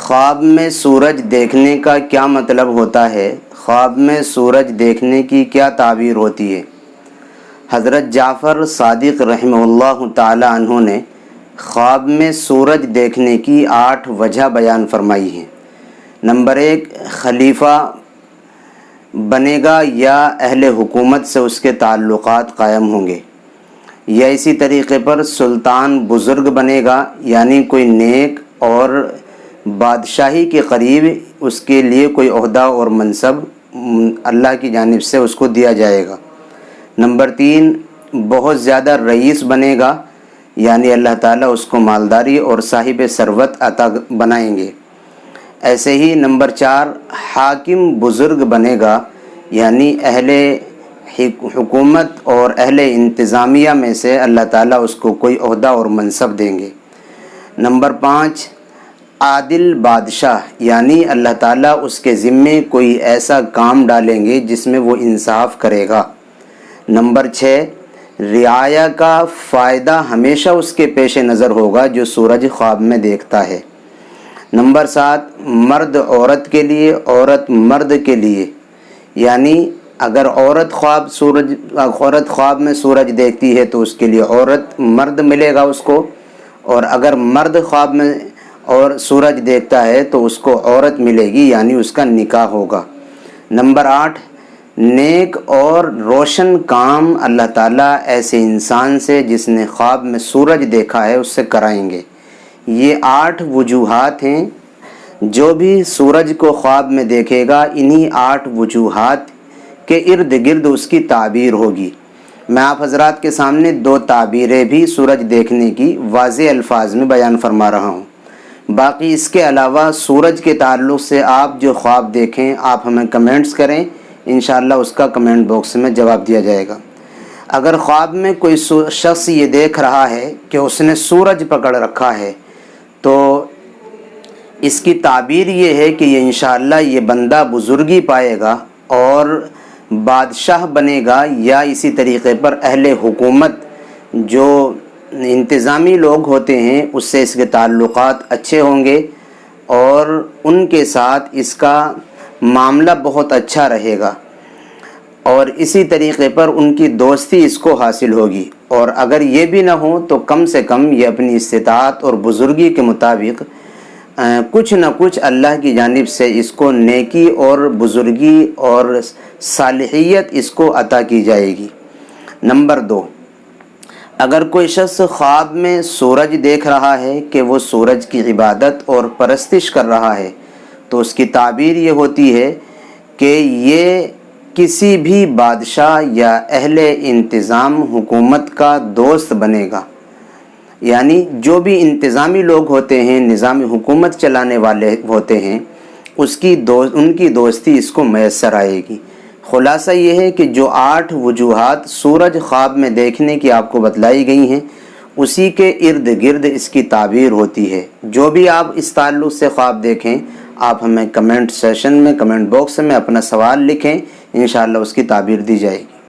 خواب میں سورج دیکھنے کا کیا مطلب ہوتا ہے؟ خواب میں سورج دیکھنے کی کیا تعبیر ہوتی ہے؟ حضرت جعفر صادق رحمہ اللہ تعالی عنہ نے خواب میں سورج دیکھنے کی 8 وجہ بیان فرمائی ہیں۔ نمبر 1، خلیفہ بنے گا یا اہل حکومت سے اس کے تعلقات قائم ہوں گے، یا اسی طریقے پر سلطان بزرگ بنے گا، یعنی کوئی نیک اور بادشاہی کے قریب اس کے لیے کوئی عہدہ اور منصب اللہ کی جانب سے اس کو دیا جائے گا۔ نمبر 3، بہت زیادہ رئیس بنے گا، یعنی اللہ تعالیٰ اس کو مالداری اور صاحب ثروت عطا بنائیں گے۔ ایسے ہی نمبر 4، حاکم بزرگ بنے گا، یعنی اہل حکومت اور اہل انتظامیہ میں سے اللہ تعالیٰ اس کو کوئی عہدہ اور منصب دیں گے۔ نمبر 5، عادل بادشاہ، یعنی اللہ تعالیٰ اس کے ذمے کوئی ایسا کام ڈالیں گے جس میں وہ انصاف کرے گا۔ نمبر 6، رعایا کا فائدہ ہمیشہ اس کے پیش نظر ہوگا جو سورج خواب میں دیکھتا ہے۔ نمبر 7، مرد عورت کے لیے، عورت مرد کے لیے، یعنی اگر عورت خواب میں سورج دیکھتی ہے تو اس کے لیے عورت مرد ملے گا اس کو، اور اگر مرد خواب میں اور سورج دیکھتا ہے تو اس کو عورت ملے گی، یعنی اس کا نکاح ہوگا۔ نمبر 8، نیک اور روشن کام اللہ تعالیٰ ایسے انسان سے جس نے خواب میں سورج دیکھا ہے اس سے کرائیں گے۔ یہ 8 وجوہات ہیں، جو بھی سورج کو خواب میں دیکھے گا انہی 8 وجوہات کے ارد گرد اس کی تعبیر ہوگی۔ میں آپ حضرات کے سامنے 2 تعبیریں بھی سورج دیکھنے کی واضح الفاظ میں بیان فرما رہا ہوں۔ باقی اس کے علاوہ سورج کے تعلق سے آپ جو خواب دیکھیں آپ ہمیں کمنٹس کریں، انشاءاللہ اس کا کمنٹ باکس میں جواب دیا جائے گا۔ اگر خواب میں کوئی شخص یہ دیکھ رہا ہے کہ اس نے سورج پکڑ رکھا ہے تو اس کی تعبیر یہ ہے کہ یہ انشاءاللہ یہ بندہ بزرگی پائے گا اور بادشاہ بنے گا، یا اسی طریقے پر اہل حکومت جو انتظامی لوگ ہوتے ہیں اس سے اس کے تعلقات اچھے ہوں گے اور ان کے ساتھ اس کا معاملہ بہت اچھا رہے گا، اور اسی طریقے پر ان کی دوستی اس کو حاصل ہوگی۔ اور اگر یہ بھی نہ ہو تو کم سے کم یہ اپنی استطاعت اور بزرگی کے مطابق کچھ نہ کچھ اللہ کی جانب سے اس کو نیکی اور بزرگی اور صالحیت اس کو عطا کی جائے گی۔ نمبر 2، اگر کوئی شخص خواب میں سورج دیکھ رہا ہے کہ وہ سورج کی عبادت اور پرستش کر رہا ہے تو اس کی تعبیر یہ ہوتی ہے کہ یہ کسی بھی بادشاہ یا اہل انتظام حکومت کا دوست بنے گا، یعنی جو بھی انتظامی لوگ ہوتے ہیں، نظام حکومت چلانے والے ہوتے ہیں، ان کی دوستی اس کو میسر آئے گی۔ خلاصہ یہ ہے کہ جو 8 وجوہات سورج خواب میں دیکھنے کی آپ کو بتلائی گئی ہیں اسی کے ارد گرد اس کی تعبیر ہوتی ہے۔ جو بھی آپ اس تعلق سے خواب دیکھیں آپ ہمیں کمنٹ سیشن میں، کمنٹ باکس میں اپنا سوال لکھیں، انشاءاللہ اس کی تعبیر دی جائے گی۔